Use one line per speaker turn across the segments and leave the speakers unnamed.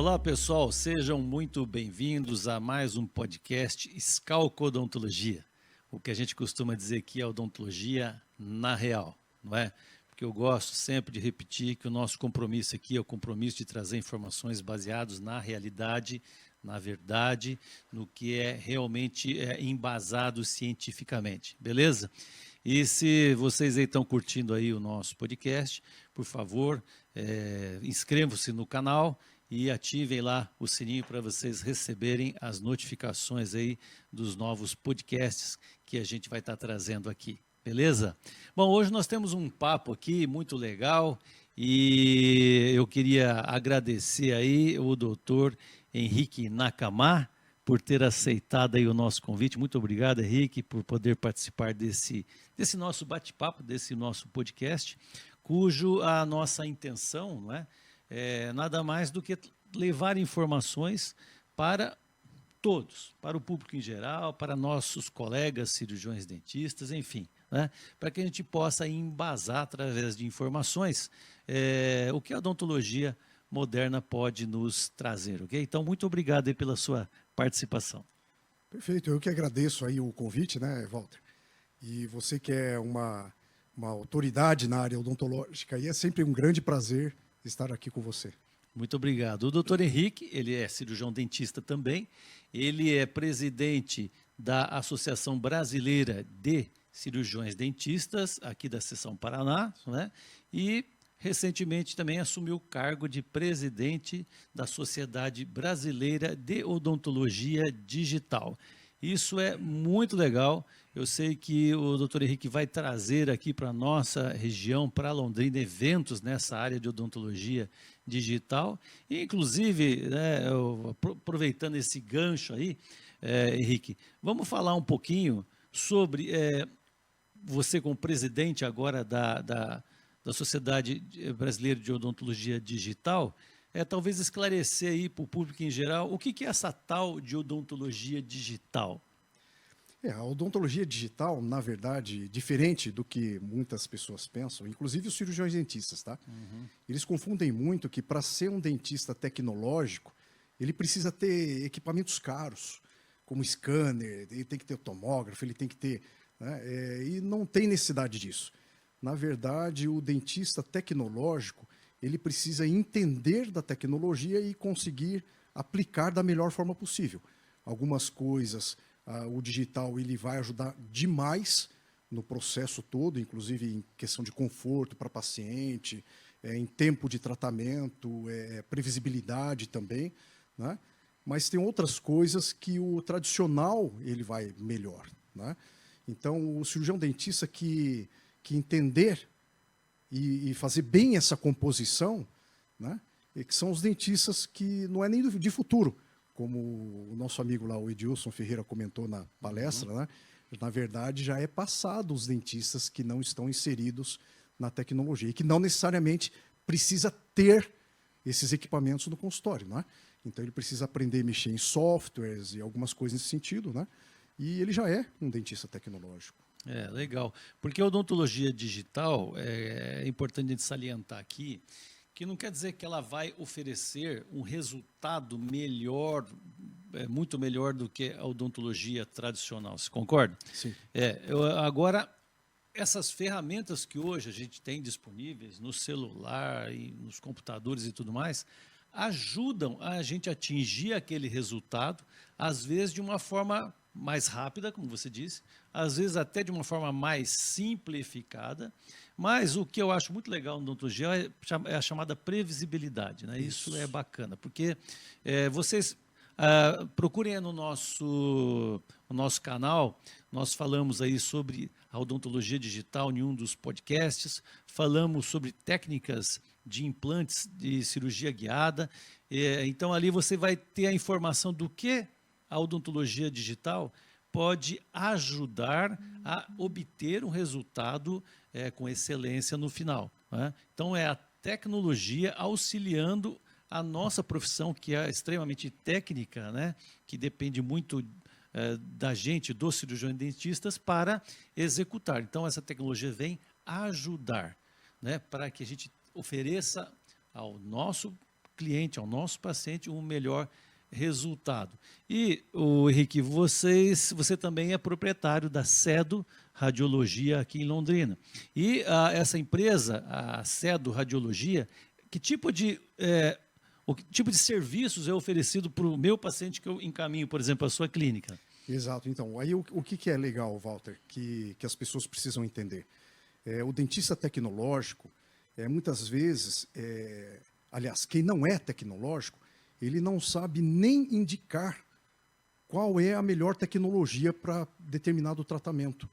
Olá, pessoal, sejam muito bem-vindos a mais um podcast Scalco Odontologia. O que a gente costuma dizer aqui é odontologia na real, não é? Porque eu gosto sempre de repetir que o nosso compromisso aqui é o compromisso de trazer informações baseadas na realidade, na verdade, no que é realmente embasado cientificamente, beleza? E se vocês aí estão curtindo aí o nosso podcast, por favor, inscrevam-se no canal e ativem lá o sininho para vocês receberem as notificações aí dos novos podcasts que a gente vai estar trazendo aqui, beleza? Bom, hoje nós temos um papo aqui muito legal e eu queria agradecer aí o doutor Henrique Nakama por ter aceitado aí o nosso convite. Muito obrigado, Henrique, por poder participar desse nosso bate-papo, desse nosso podcast, cujo a nossa intenção, não é nada mais do que levar informações para todos, para o público em geral, para nossos colegas cirurgiões dentistas, enfim, né? Para que a gente possa embasar através de informações o que a odontologia moderna pode nos trazer, ok? Então, muito obrigado aí pela sua participação.
Perfeito, eu que agradeço aí o convite, né, Walter? E você que é uma autoridade na área odontológica, e é sempre um grande prazer estar aqui com você.
Muito obrigado. O doutor Henrique, ele é cirurgião dentista também, ele é presidente da Associação Brasileira de Cirurgiões Dentistas, aqui da Seção Paraná, né? E recentemente também assumiu o cargo de presidente da Sociedade Brasileira de Odontologia Digital. Isso é muito legal. Eu sei que o doutor Henrique vai trazer aqui para a nossa região, para Londrina, eventos nessa área de odontologia digital. E, inclusive, né, aproveitando esse gancho aí, Henrique, vamos falar um pouquinho sobre você como presidente agora da Sociedade Brasileira de Odontologia Digital, talvez esclarecer aí para o público em geral o que é essa tal de odontologia digital.
A odontologia digital, na verdade, diferente do que muitas pessoas pensam, inclusive os cirurgiões dentistas, tá? Uhum. Eles confundem muito que para ser um dentista tecnológico, ele precisa ter equipamentos caros, como scanner, ele tem que ter tomógrafo, ele tem que ter... né? E não tem necessidade disso. Na verdade, o dentista tecnológico, ele precisa entender da tecnologia e conseguir aplicar da melhor forma possível. Algumas coisas, o digital ele vai ajudar demais no processo todo, inclusive em questão de conforto para paciente, em tempo de tratamento, previsibilidade também, né? Mas tem outras coisas que o tradicional ele vai melhor, né? Então, o cirurgião dentista que entender e fazer bem essa composição, né, que são os dentistas que não é nem de futuro, como o nosso amigo lá, o Edilson Ferreira, comentou na palestra, né? Na verdade, já é passado os dentistas que não estão inseridos na tecnologia e que não necessariamente precisa ter esses equipamentos no consultório, né? Então, ele precisa aprender a mexer em softwares e algumas coisas nesse sentido, né? E ele já é um dentista tecnológico.
Legal. Porque a odontologia digital, é importante a gente salientar aqui, que não quer dizer que ela vai oferecer um resultado melhor, muito melhor do que a odontologia tradicional. Você concorda?
Sim.
Agora, essas ferramentas que hoje a gente tem disponíveis no celular e nos computadores e tudo mais, ajudam a gente a atingir aquele resultado, às vezes de uma forma mais rápida, como você disse, às vezes até de uma forma mais simplificada, mas o que eu acho muito legal no odontologia é a chamada previsibilidade, né? Isso é bacana, porque vocês procurem no nosso canal, nós falamos aí sobre a odontologia digital em um dos podcasts, falamos sobre técnicas de implantes de cirurgia guiada, então ali você vai ter a informação do que a odontologia digital pode ajudar a obter um resultado com excelência no final, né? Então, é a tecnologia auxiliando a nossa profissão, que é extremamente técnica, né? Que depende muito da gente, dos cirurgiões dentistas, para executar. Então, essa tecnologia vem ajudar, né? Para que a gente ofereça ao nosso cliente, ao nosso paciente, um melhor resultado. E, o Henrique, você também é proprietário da Cedo Radiologia aqui em Londrina. E essa empresa, a Cedo Radiologia, que tipo de serviços é oferecido para o meu paciente que eu encaminho, por exemplo, à sua clínica?
Exato. Então, aí o que é legal, Walter, que as pessoas precisam entender? O dentista tecnológico, muitas vezes, aliás, quem não é tecnológico, ele não sabe nem indicar qual é a melhor tecnologia para determinado tratamento.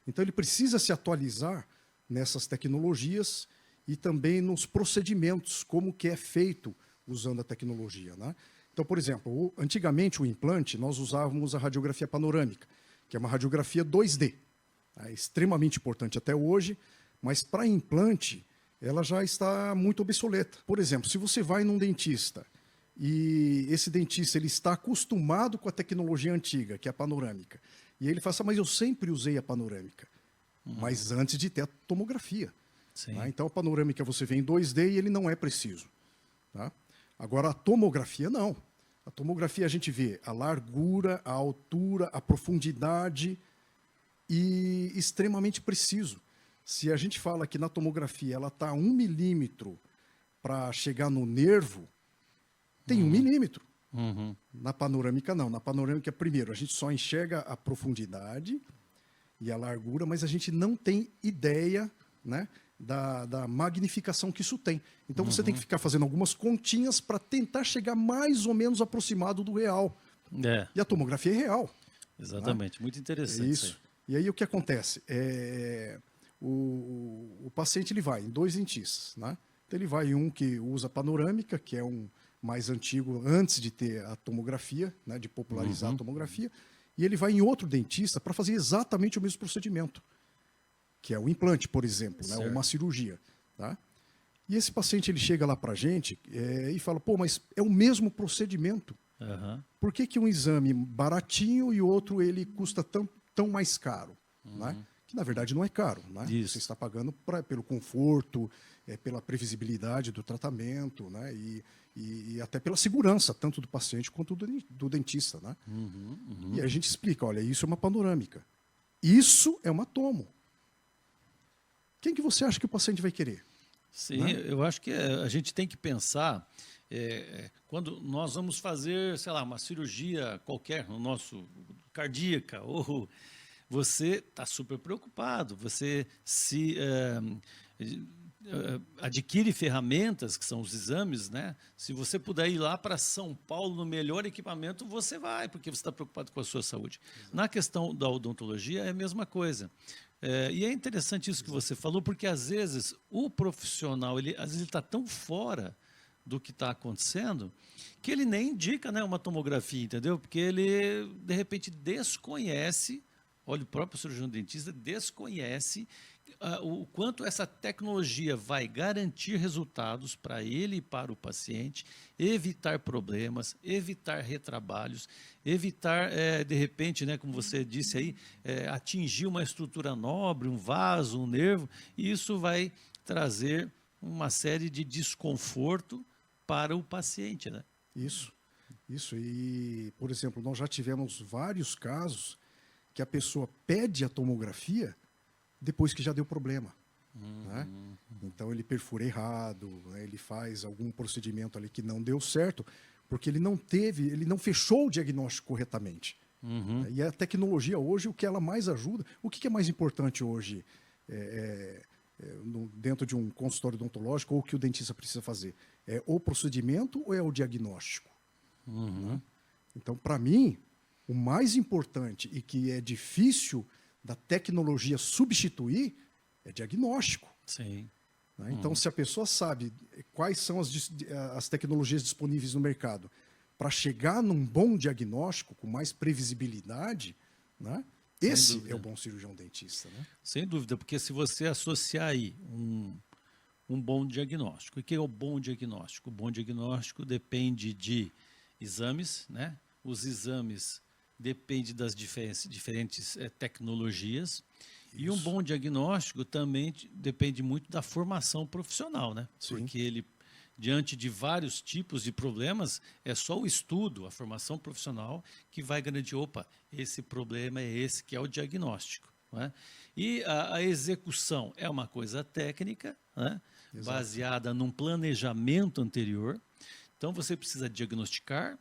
Então, ele precisa se atualizar nessas tecnologias e também nos procedimentos, como que é feito usando a tecnologia, né? Então, por exemplo, antigamente o implante, nós usávamos a radiografia panorâmica, que é uma radiografia 2D. É extremamente importante até hoje, mas para implante, ela já está muito obsoleta. Por exemplo, se você vai num dentista e esse dentista ele está acostumado com a tecnologia antiga, que é a panorâmica, e ele fala assim, mas eu sempre usei a panorâmica, mas antes de ter a tomografia. Tá? Então, a panorâmica você vê em 2D e ele não é preciso. Tá? Agora, a tomografia, não. A tomografia a gente vê a largura, a altura, a profundidade e extremamente preciso. Se a gente fala que na tomografia ela está a 1 milímetro para chegar no nervo, tem 1 milímetro. Na panorâmica, não. Na panorâmica, primeiro, a gente só enxerga a profundidade e a largura, mas a gente não tem ideia, né, da magnificação que isso tem. Então, você tem que ficar fazendo algumas continhas para tentar chegar mais ou menos aproximado do real. E a tomografia é real.
Exatamente, né? Muito interessante.
Isso. E aí, o que acontece? O paciente ele vai em 2 dentistas. Né? Então, ele vai em um que usa panorâmica, que é um mais antigo, antes de ter a tomografia, né, de popularizar a tomografia, e ele vai em outro dentista para fazer exatamente o mesmo procedimento, que é o implante, por exemplo, né, ou uma cirurgia. Tá? E esse paciente ele chega lá para a gente e fala, pô, mas é o mesmo procedimento. Por que um exame baratinho e o outro ele custa tão mais caro? Né? Que na verdade não é caro. Né? Você está pagando pelo conforto, pela previsibilidade do tratamento, né? E até pela segurança, tanto do paciente quanto do dentista. Né? E a gente explica, olha, isso é uma panorâmica. Isso é uma tomo. Quem que você acha que o paciente vai querer?
Sim, né? Eu acho que a gente tem que pensar, quando nós vamos fazer, sei lá, uma cirurgia qualquer, no nosso cardíaca, ou você está super preocupado, você adquire ferramentas, que são os exames, né? Se você puder ir lá para São Paulo no melhor equipamento, você vai, porque você está preocupado com a sua saúde. Exato. Na questão da odontologia é a mesma coisa. E é interessante isso que você falou, porque às vezes o profissional, às vezes ele está tão fora do que está acontecendo, que ele nem indica, né, uma tomografia, entendeu? Porque ele, de repente, desconhece, olha, o próprio cirurgião dentista desconhece o quanto essa tecnologia vai garantir resultados para ele e para o paciente, evitar problemas, evitar retrabalhos, evitar, de repente, né, como você disse aí, atingir uma estrutura nobre, um vaso, um nervo, e isso vai trazer uma série de desconforto para o paciente, né?
Isso. E, por exemplo, nós já tivemos vários casos que a pessoa pede a tomografia depois que já deu problema. Né? Então, ele perfura errado, né? Ele faz algum procedimento ali que não deu certo, porque ele não fechou o diagnóstico corretamente. E a tecnologia hoje, o que ela mais ajuda, o que é mais importante hoje dentro de um consultório odontológico, ou o que o dentista precisa fazer? É o procedimento ou é o diagnóstico? Né? Então, para mim, o mais importante e que é difícil da tecnologia substituir é diagnóstico.
Sim.
Né? Então, se a pessoa sabe quais são as tecnologias disponíveis no mercado para chegar num bom diagnóstico, com mais previsibilidade, né? Esse é o bom cirurgião dentista. Né?
Sem dúvida, porque se você associar aí um bom diagnóstico, o que é o bom diagnóstico? O bom diagnóstico depende de exames, né? Os exames dependem das diferentes tecnologias. Isso. E um bom diagnóstico também depende muito da formação profissional, né? Sim. Porque ele diante de vários tipos de problemas, é só o estudo, a formação profissional, que vai garantir, opa, esse problema é esse que é o diagnóstico. Não é? E a execução é uma coisa técnica, né? Baseada num planejamento anterior. Então, você precisa diagnosticar,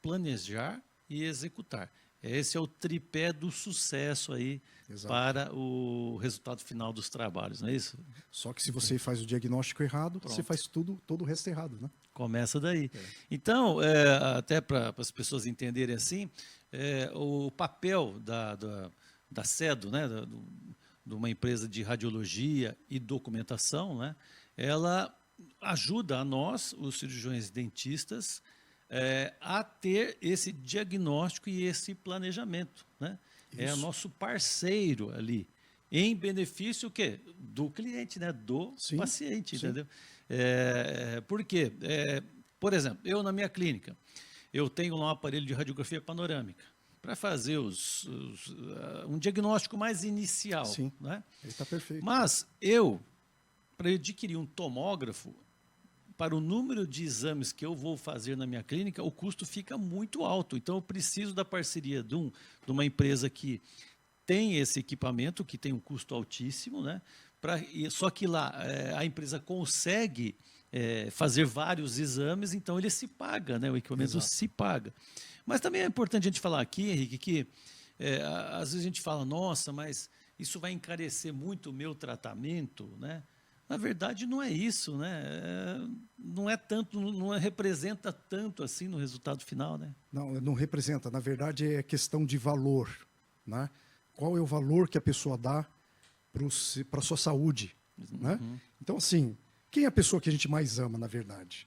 planejar e executar. Esse é o tripé do sucesso aí para o resultado final dos trabalhos, não é isso?
Só que se você faz o diagnóstico errado, você faz todo o resto errado, né?
Começa daí. Então, até para as pessoas entenderem assim, o papel da CEDO, né, de uma empresa de radiologia e documentação, né, ela ajuda a nós, os cirurgiões dentistas, a ter esse diagnóstico e esse planejamento, né? É o nosso parceiro ali, em benefício o quê? Do cliente, né? Do paciente, entendeu? Por quê? Por exemplo, eu na minha clínica, eu tenho lá um aparelho de radiografia panorâmica para fazer um diagnóstico mais inicial.
Sim,
né?
ele está perfeito.
Mas para adquirir um tomógrafo, para o número de exames que eu vou fazer na minha clínica, o custo fica muito alto. Então, eu preciso da parceria de uma empresa que tem esse equipamento, que tem um custo altíssimo, né? Só que lá a empresa consegue fazer vários exames, então ele se paga, né? O equipamento se paga. Mas também é importante a gente falar aqui, Henrique, que às vezes a gente fala, nossa, mas isso vai encarecer muito o meu tratamento, né? Na verdade, não é isso, né? Não é tanto, não representa tanto assim no resultado final, né?
Não representa. Na verdade, é questão de valor, né? Qual é o valor que a pessoa dá para a sua saúde, né? Então, assim, quem é a pessoa que a gente mais ama, na verdade?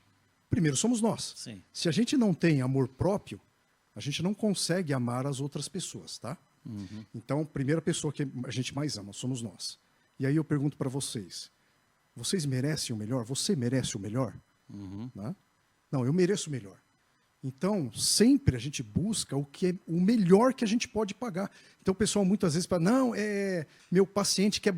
Primeiro, somos nós.
Sim.
Se a gente não tem amor próprio, a gente não consegue amar as outras pessoas, tá? Então, a primeira pessoa que a gente mais ama somos nós. E aí eu pergunto para vocês, vocês merecem o melhor? Você merece o melhor? Né? Não, eu mereço o melhor. Então, sempre a gente busca o melhor que a gente pode pagar. Então, o pessoal muitas vezes fala, não, meu paciente quer